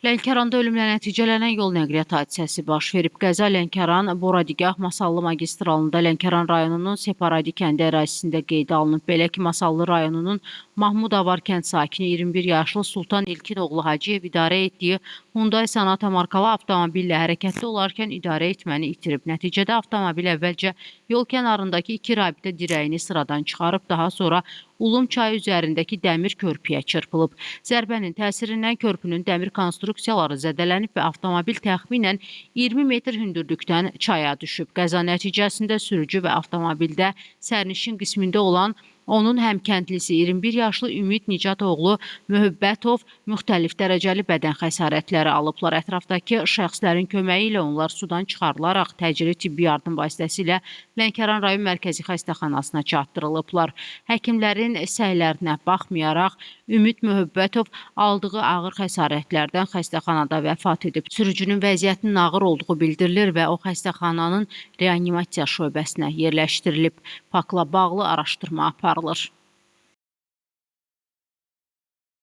Lənkəranda ölümlə nəticələnən yol nəqliyyat hadisəsi baş verib. Qəza Lənkəran Boradigah Masallı magistralında Lənkəran rayonunun Separadi kəndi ərazisində qeydə alınıb. Belə ki, Masallı rayonunun Mahmudavar kənd sakini 21 yaşlı Sultan İlkin oğlu Hacıyev idarə etdiyi Hyundai Sonata markalı avtomobillə hərəkətdə olarkən idarə etməni itirib. Nəticədə avtomobil əvvəlcə yol kənarındakı iki rabitə dirəyini sıradan çıxarıb, daha sonra Ulum çayı üzərindəki dəmir körpüyə çırpılıb. Zərbənin təsirindən körpünün dəmir konstruksiyaları zədələnib və avtomobil təxminən 20 metr hündürlükdən çaya düşüb. Qəza nəticəsində sürücü və avtomobildə sərnişin qismində olan onun həmkəndlisi 21 yaşlı Ümid Nicat oğlu Möhübbətov müxtəlif dərəcəli bədən xəsarətləri alıblar. Ətrafdakı şəxslərin köməyi ilə onlar sudan çıxarılaraq təcili tibbi yardım vasitəsilə Lənkəran rayon mərkəzi xəstəxanasına çatdırılıblar. Həkimlərin səylərinə baxmayaraq Ümid Möhübbətov aldığı ağır xəsarətlərdən xəstəxanada vəfat edib. Sürücünün vəziyyətinin ağır olduğu bildirilir və o xəstəxananın reanimasiya şöbəsinə yerləşdirilib. Faktla bağlı araşdırma aparılır.